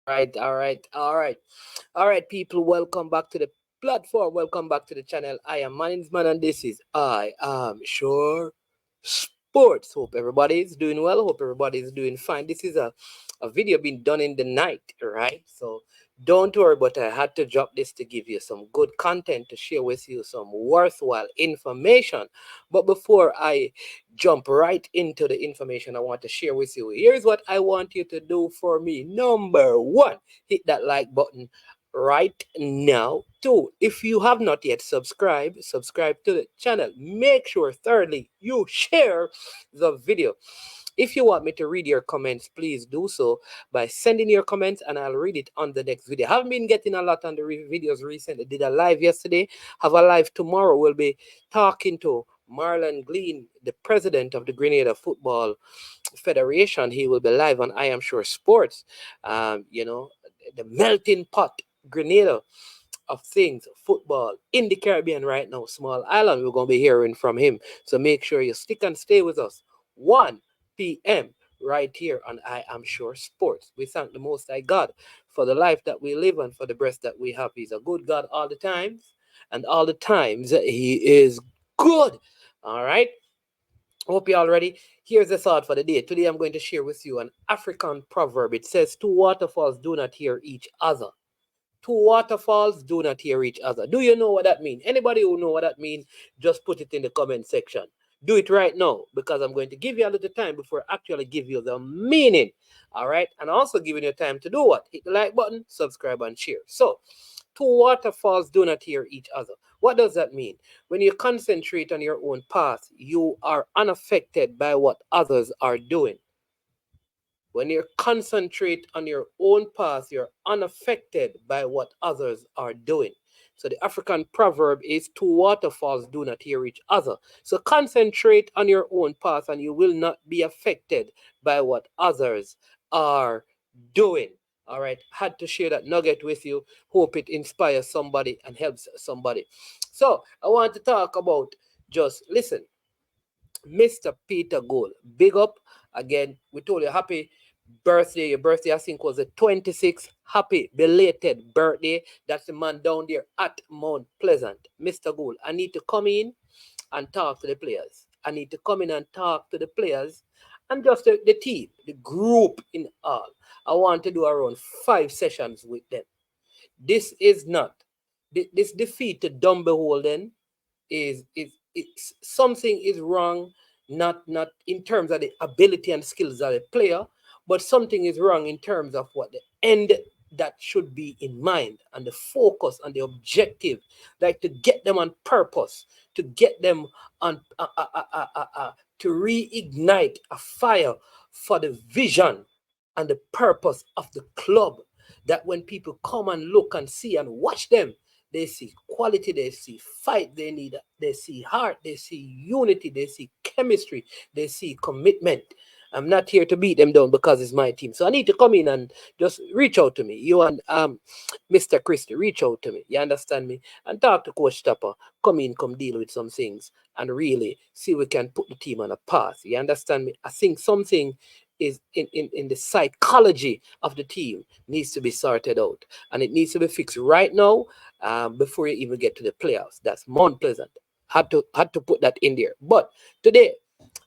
All right, people. Welcome back to the platform. Welcome back to the channel. I am Management, and this is I am Sure Sports. Hope everybody is doing well. Hope everybody is doing fine. This is a video being done in the night, right? So don't worry, but I had to drop this to give you some good content to share with you, some worthwhile information. But before I jump right into the information I want to share with you, here's what I want you to do for me. Number one, hit that like button right now. Two, if you have not yet subscribe to the channel. Make sure, thirdly, you share the video. If you want me to read your comments, please do so by sending your comments and I'll read it on the next video. I haven't been getting a lot on the videos recently. Did a live yesterday, have a live tomorrow. We'll be talking to Marlon Glean, the president of the Grenada Football Federation. He will be live on I Am Sure Sports. The melting pot, Grenada of things, football in the Caribbean right now, small island. We're going to be hearing from him. So make sure you stick and stay with us. 1 p.m. right here on I Am Sure Sports. We thank the Most High God for the life that we live and for the breath that we have. He's a good God all the times, and all the times he is good. All right. Hope you're all ready. Here's the thought for the day. Today I'm going to share with you an African proverb. It says, two waterfalls do not hear each other. Two waterfalls do not hear each other. Do you know what that means? Anybody who know what that means, just put it in the comment section. Do it right now because I'm going to give you a little time before I actually give you the meaning. All right. And also giving you time to do what? Hit the like button, subscribe, and share. So, two waterfalls do not hear each other. What does that mean? When you concentrate on your own path, you are unaffected by what others are doing. When you concentrate on your own path, you're unaffected by what others are doing. So the African proverb is two waterfalls do not hear each other. So concentrate on your own path and you will not be affected by what others are doing. All right, had to share that nugget with you. Hope it inspires somebody and helps somebody. So I want to talk about, just listen, Mr. Peter Gould. Big up again. We told you happy birthday. Your birthday, I think, was the 26th. Happy belated birthday. That's the man down there at Mount Pleasant. Mr. Gould, I need to come in and talk to the players. I need to come in and talk to the players and just the team, the group in all. I want to do around 5 sessions with them. This is not, this defeat to Dumble is something is wrong, not in terms of the ability and skills of the player, but something is wrong in terms of what the end that should be in mind and the focus and the objective, like to get them on purpose, to get them on to reignite a fire for the vision and the purpose of the club, that when people come and look and see and watch them, they see quality, they see fight, they see heart, they see unity, they see chemistry, they see commitment. I'm not here to beat them down because it's my team. So I need to come in and just reach out to me. You and Mr. Christie, reach out to me. You understand me? And talk to Coach Tapper. Come in, come deal with some things and really see we can put the team on a path. You understand me? I think something is in the psychology of the team needs to be sorted out. And it needs to be fixed right now, before you even get to the playoffs. That's Mount Pleasant. Had to put that in there. But today,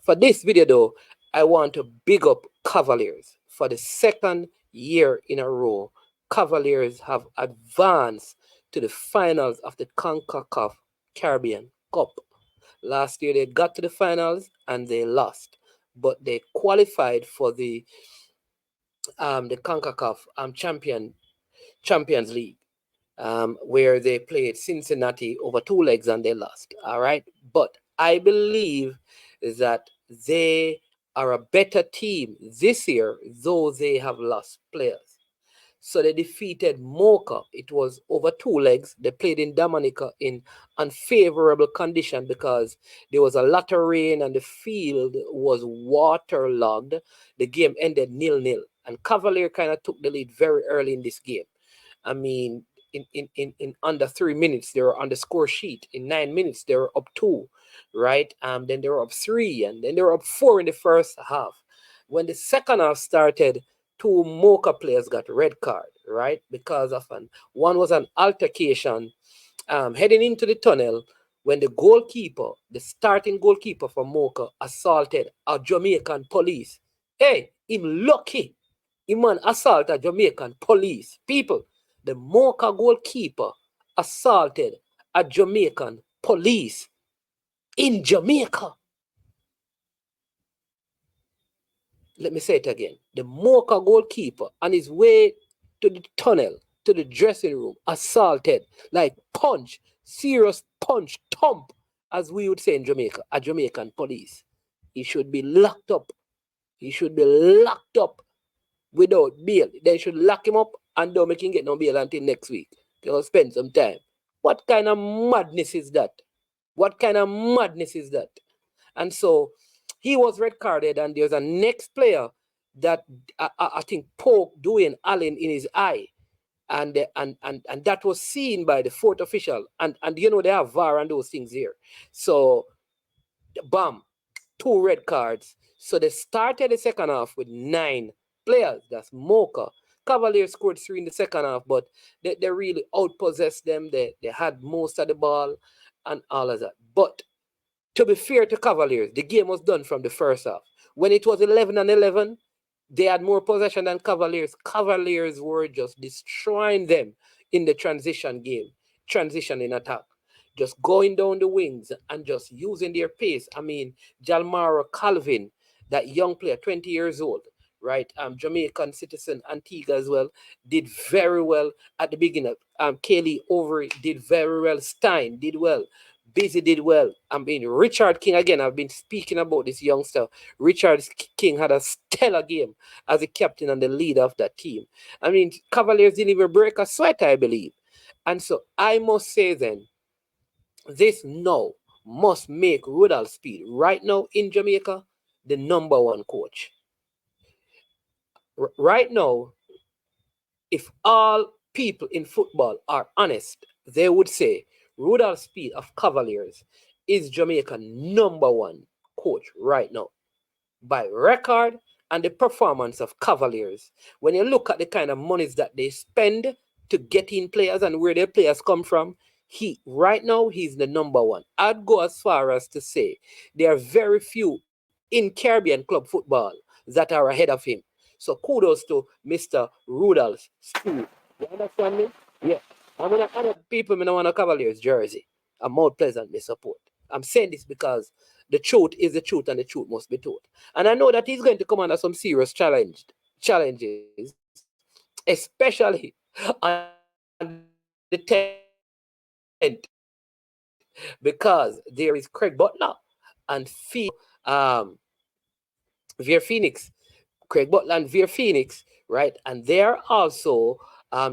for this video though, I want to big up Cavaliers for the second year in a row. Cavaliers have advanced to the finals of the CONCACAF Caribbean Cup. Last year they got to the finals and they lost, but they qualified for the CONCACAF Champions League, where they played Cincinnati over 2 legs and they lost. All right. But I believe that they are a better team this year, though they have lost players. So they defeated Mocha. It was over 2 legs. They played in Dominica in unfavorable condition because there was a lot of rain and the field was waterlogged. The game ended 0-0. And Cavalier kind of took the lead very early in this game. I mean, in under 3 minutes, they were on the score sheet. In 9 minutes, they were up 2, right? Then they were up 3, and then they were up 4 in the first half. When the second half started, two Mocha players got red card, right? Because of one was an altercation heading into the tunnel when the goalkeeper, the starting goalkeeper for Mocha, assaulted a Jamaican police. Hey, him lucky. Him man assault a Jamaican police. People, the Mocha goalkeeper assaulted a Jamaican police in Jamaica. Let me say it again. The Mocha goalkeeper on his way to the tunnel, to the dressing room, assaulted, like punch, serious punch, thump, as we would say in Jamaica, a Jamaican police. He should be locked up. He should be locked up without bail. They should lock him up and don't make him get no bail until next week. They'll spend some time. What kind of madness is that? What kind of madness is that? And so he was red carded, and there's a next player that I think poked Dwayne Allen in his eye. And that was seen by the fourth official. And you know, they have VAR and those things here. So, bam, two red cards. So they started the second half with 9 players. That's Mocha. Cavaliers scored 3 in the second half, but they really outpossessed them. They had most of the ball and all of that. But to be fair to Cavaliers, the game was done from the first half. When it was 11-11, they had more possession than Cavaliers. Cavaliers were just destroying them in the transition game, transition in attack, just going down the wings and just using their pace. I mean, Jalmaro Calvin, that young player, 20 years old, right? Jamaican citizen, Antigua as well, did very well at the beginning. Kelly Overy did very well. Stein did well. Busy did well. I mean, Richard King, again, I've been speaking about this youngster. Richard King had a stellar game as a captain and the leader of that team. I mean, Cavaliers didn't even break a sweat, I believe. And so I must say then, this now must make Rudolph Speed, right now in Jamaica, the number one coach. Right now, if all people in football are honest, they would say Rudolph Speed of Cavaliers is Jamaica number one coach right now by record and the performance of Cavaliers. When you look at the kind of monies that they spend to get in players and where their players come from, he right now he's the number one. I'd go as far as to say there are very few in Caribbean club football that are ahead of him. So kudos to Mr. Rudolph Speed. You understand me? Yeah. I'm gonna honor people me want a Cavaliers jersey. I'm more pleasant me support. I'm saying this because the truth is the truth and the truth must be told. And I know that he's going to come under some serious challenges, especially on the 10th, because there is Craig Butler and Veer Phoenix, Craig Butler and Veer Phoenix, right? And they're also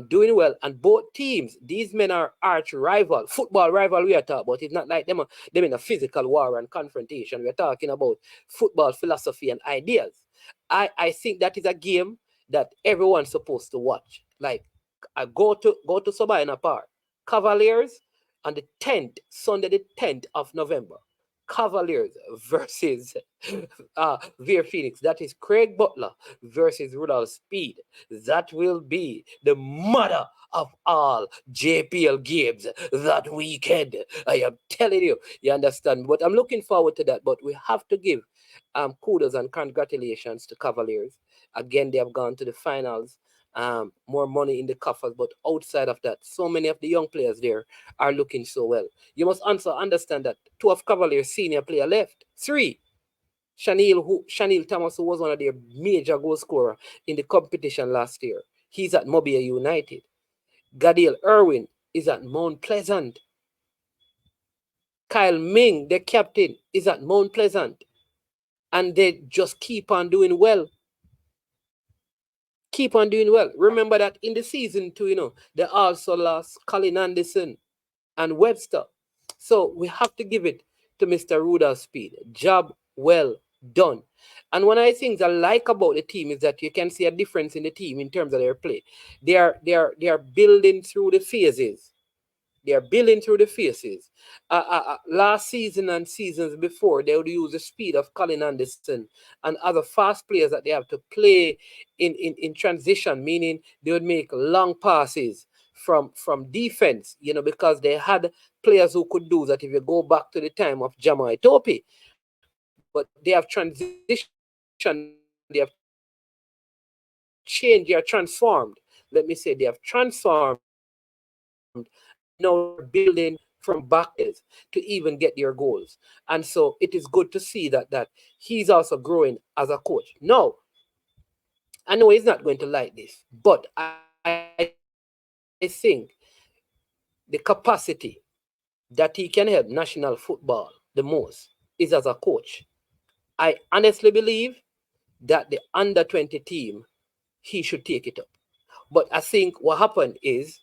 doing well. And both teams, these men are arch rival, football rival. We are talking about. It's not like them in a physical war and confrontation. We're talking about football philosophy and ideas. I think that is a game that everyone's supposed to watch. Like, I go to Sabina Park, Cavaliers on the 10th, Sunday the 10th of November. Cavaliers versus Veer Phoenix. That is Craig Butler versus Rudolph Speed. That will be the mother of all JPL games that weekend. I am telling you, you understand. But I'm looking forward to that. But we have to give kudos and congratulations to Cavaliers. Again, they have gone to the finals. More money in the coffers, but outside of that, so many of the young players there are looking so well. You must also understand that 2 of Cavaliers' senior player left. 3. Chanel Thomas, who was one of their major goal scorer in the competition last year. He's at Mobile United. Gadiel Irwin is at Mount Pleasant. Kyle Ming, the captain, is at Mount Pleasant. And they just keep on doing well. Keep on doing well. Remember that in the season 2, they also lost Colin Anderson and Webster. So we have to give it to Mr. Rudolph Speed. Job well done. And one of the things I like about the team is that you can see a difference in the team in terms of their play. They are building through the phases. They are building through the faces. Last season and seasons before, they would use the speed of Colin Anderson and other fast players that they have to play in transition, meaning they would make long passes from defense, because they had players who could do that if you go back to the time of Jama Itopi. But they have transitioned, they have changed, they have transformed. Let me say they have transformed and now they're building from backwards to even get their goals. And so it is good to see that he's also growing as a coach. No, I know he's not going to like this, but I think the capacity that he can help national football the most is as a coach. I honestly believe that the under 20 team he should take it up. But I think what happened is,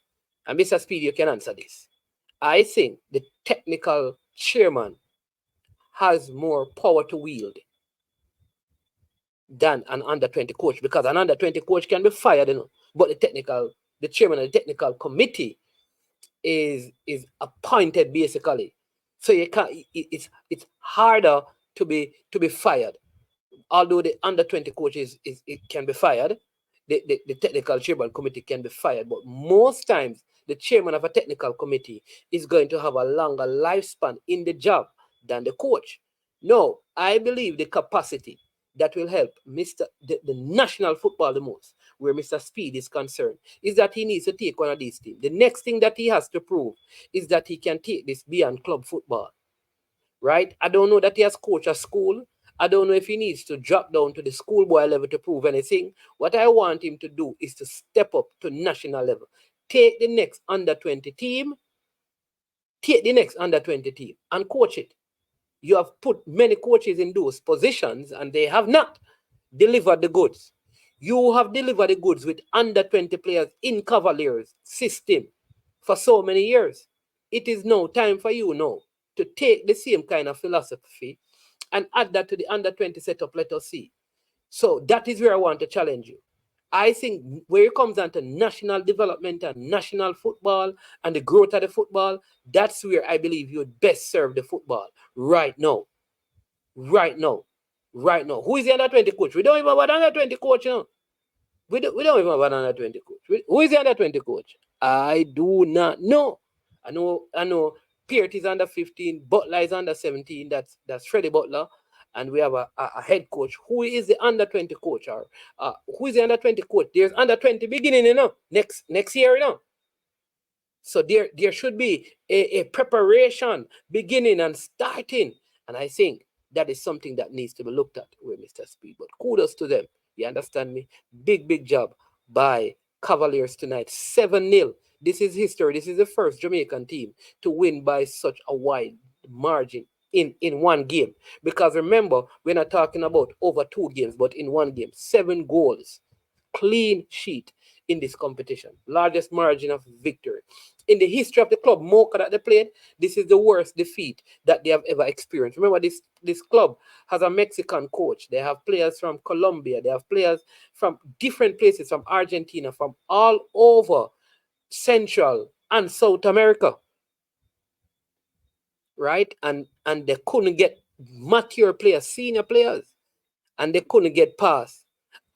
and Mr. Speed, you can answer this. I think the technical chairman has more power to wield than an under 20 coach, because an under 20 coach can be fired, but the chairman of the technical committee is appointed basically. So you can't, it's harder to be fired. Although the under 20 coaches is it can be fired, the technical chairman committee can be fired, but most times the chairman of a technical committee is going to have a longer lifespan in the job than the coach. No, I believe the capacity that will help the national football the most, where Mr. Speed is concerned, is that he needs to take one of these teams. The next thing that he has to prove is that he can take this beyond club football, right? I don't know that he has coached a school. I don't know if he needs to drop down to the schoolboy level to prove anything. What I want him to do is to step up to national level. Take the next under 20 team, take the next under 20 team and coach it. You have put many coaches in those positions and they have not delivered the goods. You have delivered the goods with under 20 players in Cavaliers system for so many years. It is now time for you now to take the same kind of philosophy and add that to the under 20 setup. Let us see. So that is where I want to challenge you. I think where it comes down to national development and national football and the growth of the football, that's where I believe you would best serve the football right now. Right now. Right now. Who is the under 20 coach? We don't even have an under 20 coach, you know. We don't even have an under 20 coach. Who is the under 20 coach? I do not know. I know Peart is under 15, Butler is under 17. That's Freddie Butler. And we have a head coach. Who is the under 20 coach? Or who is the under 20 coach? There's under 20 beginning, next year, So there should be a preparation beginning and starting. And I think that is something that needs to be looked at with Mr. Speed. But kudos to them. You understand me? Big job by Cavaliers tonight. 7-0. This is history. This is the first Jamaican team to win by such a wide margin in one game. Because remember, we're not talking about over 2 games, but in one game. 7 goals. Clean sheet in this competition. Largest margin of victory. In the history of the club, Mocha that they played, this is the worst defeat that they have ever experienced. Remember, this club has a Mexican coach. They have players from Colombia. They have players from different places, from Argentina, from all over Central and South America, right? And they couldn't get mature players, senior players, and they couldn't get past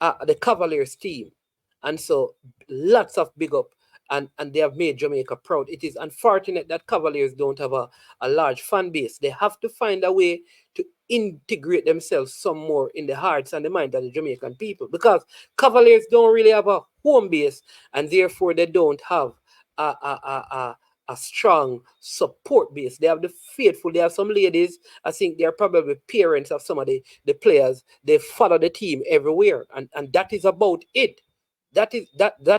the Cavaliers team. And so lots of big up, and they have made Jamaica proud. It is unfortunate that Cavaliers don't have a large fan base. They have to find a way to integrate themselves some more in the hearts and the minds of the Jamaican people, because Cavaliers don't really have a home base, and therefore they don't have a, a, a, a a strong support base. They have the faithful. They have some ladies. I think they are probably parents of some of the players. They follow the team everywhere, and that is about it. That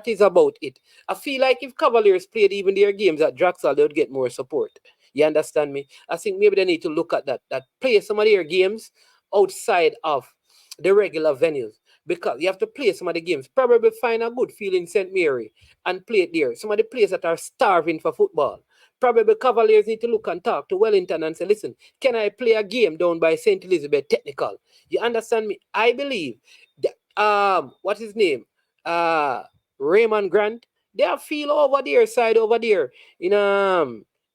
is about it. I feel like if Cavaliers played even their games at Draxal, they would get more support. You understand me? I think maybe they need to look at that. That play some of their games outside of the regular venues, because you have to play some of the games. Probably find a good field in St. Mary and play it there. Some of the players that are starving for football. Probably Cavaliers need to look and talk to Wellington and say, listen, can I play a game down by St. Elizabeth Technical? You understand me? I believe that, what's his name? Uh Raymond Grant. They have field over there, side over there. In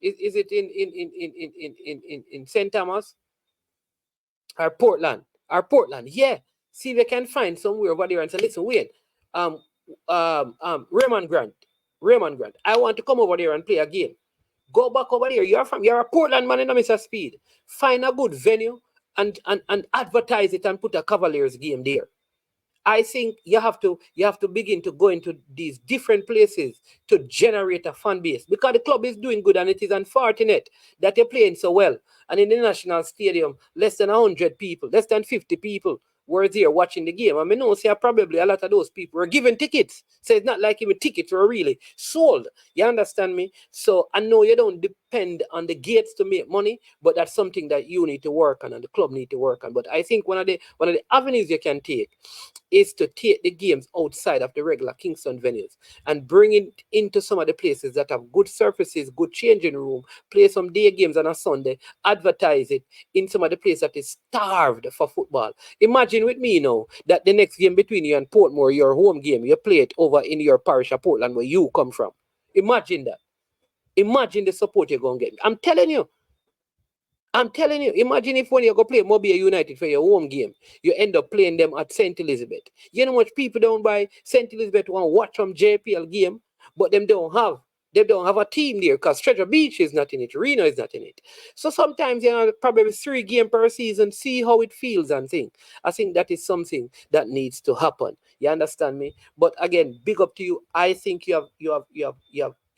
is it in St. Thomas or Portland? Or Portland, yeah. See if they can find somewhere over there and say, listen, wait, um, Raymond Grant, Raymond Grant, I want to come over there and play a game. Go back over there. You're a Portland man, Mr. Speed. Find a good venue and advertise it and put a Cavaliers game there. I think you have to begin to go into these different places to generate a fan base because the club is doing good and it is unfortunate that they're playing so well. And in the national stadium, less than 100 people, less than 50 people were there watching the game. I mean, no, see, probably a lot of those people were given tickets. So it's not like even tickets were really sold. You understand me? So I know you don't depend on the gates to make money, but that's something that you need to work on and the club need to work on. But I think one of the avenues you can take is to take the games outside of the regular Kingston venues and bring it into some of the places that have good surfaces, good changing room, play some day games on a Sunday, advertise it in some of the places that is starved for football. Imagine with me now that the next game between you and Portmore, your home game, you play it over in your parish of Portland where you come from. Imagine that. Imagine the support you're going to get. I'm telling you, imagine if when you go play Mobile United for your home game, you end up playing them at St. Elizabeth. You know how much people down by St. Elizabeth want to watch some JPL game, but they don't have a team there because Treasure Beach is not in it, Reno is not in it. So sometimes, probably 3 games per season, see how it feels and think. I think that is something that needs to happen. You understand me? But again, big up to you. I think you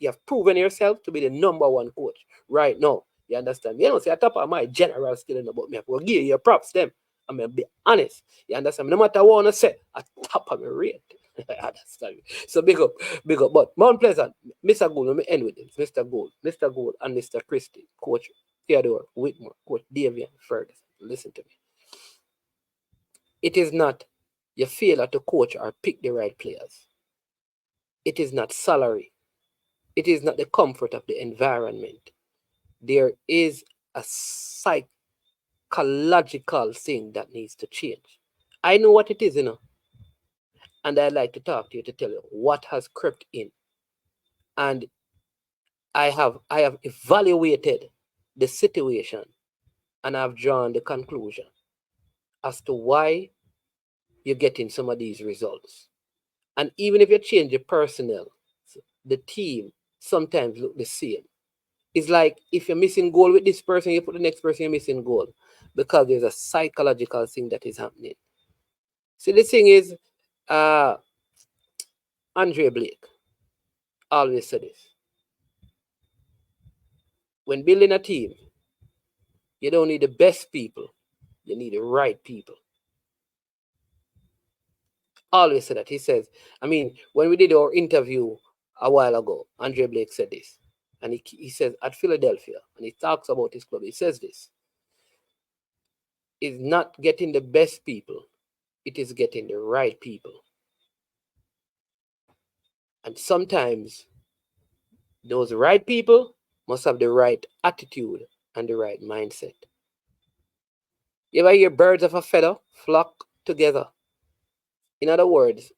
have proven yourself to be the number one coach right now. You understand? You know, say, I top of my general skill in about me. I will give you your props them. I'm going to be honest. You understand? No matter what I say, I top of my rate. You understand? So big up, big up. But Mount Pleasant, Mr. Gould, let me end with this. Mr. Gould and Mr. Christie, Coach Theodore Whitmore, Coach Davian Ferguson. Listen to me. It is not your failure to coach or pick the right players. It is not salary. It is not the comfort of the environment. There is a psychological thing that needs to change. I know what it is, and I'd like to talk to you to tell you what has crept in. And I have evaluated the situation and I've drawn the conclusion as to why you're getting some of these results. And even if you change the personnel, the team sometimes look the same. It's like if you're missing goal with this person, you put the next person, you're missing goal because there's a psychological thing that is happening. See, the thing is, uh, Andre Blake always said this. When building a team, you don't need the best people, you need the right people. Always said that. He says, I mean, when we did our interview a while ago, Andre Blake said this. And he says at Philadelphia, and he talks about his club, he says this. Is not getting the best people, it is getting the right people. And sometimes those right people must have the right attitude and the right mindset. You ever hear birds of a feather flock together? In other words,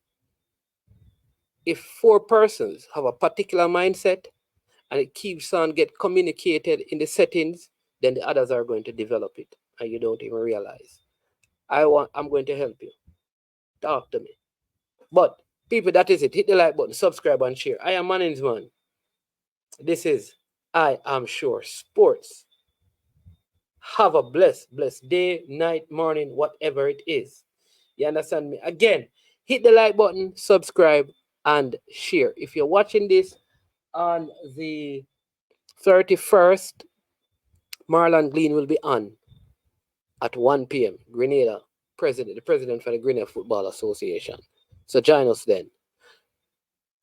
if 4 persons have a particular mindset and it keeps on get communicated in the settings, then the others are going to develop it and you don't even realize. I'm going to help you. Talk to me. But people, that is it. Hit the like button, subscribe and share. I am Management. This is I Am Sure Sports. Have a blessed day, night, morning, whatever it is. You understand me? Again, hit the like button, subscribe, and share. If you're watching this on the 31st, Marlon Glean will be on at 1 p.m. Grenada, the president for the Grenada Football Association. So join us then.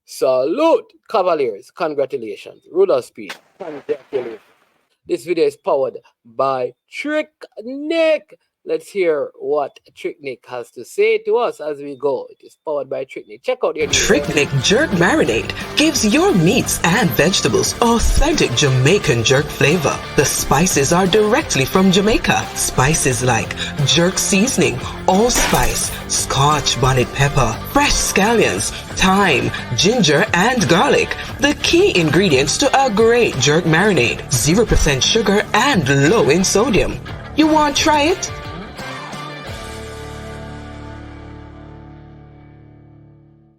Salute, Cavaliers. Congratulations. Rudolph Speed. Congratulations. This video is powered by Trick Nick. Let's hear what Tricknick has to say to us as we go. It is powered by Tricknick. Check out your new Tricknick Jerk Marinade gives your meats and vegetables authentic Jamaican jerk flavor. The spices are directly from Jamaica. Spices like jerk seasoning, allspice, scotch bonnet pepper, fresh scallions, thyme, ginger, and garlic. The key ingredients to a great jerk marinade. 0% sugar and low in sodium. You want to try it?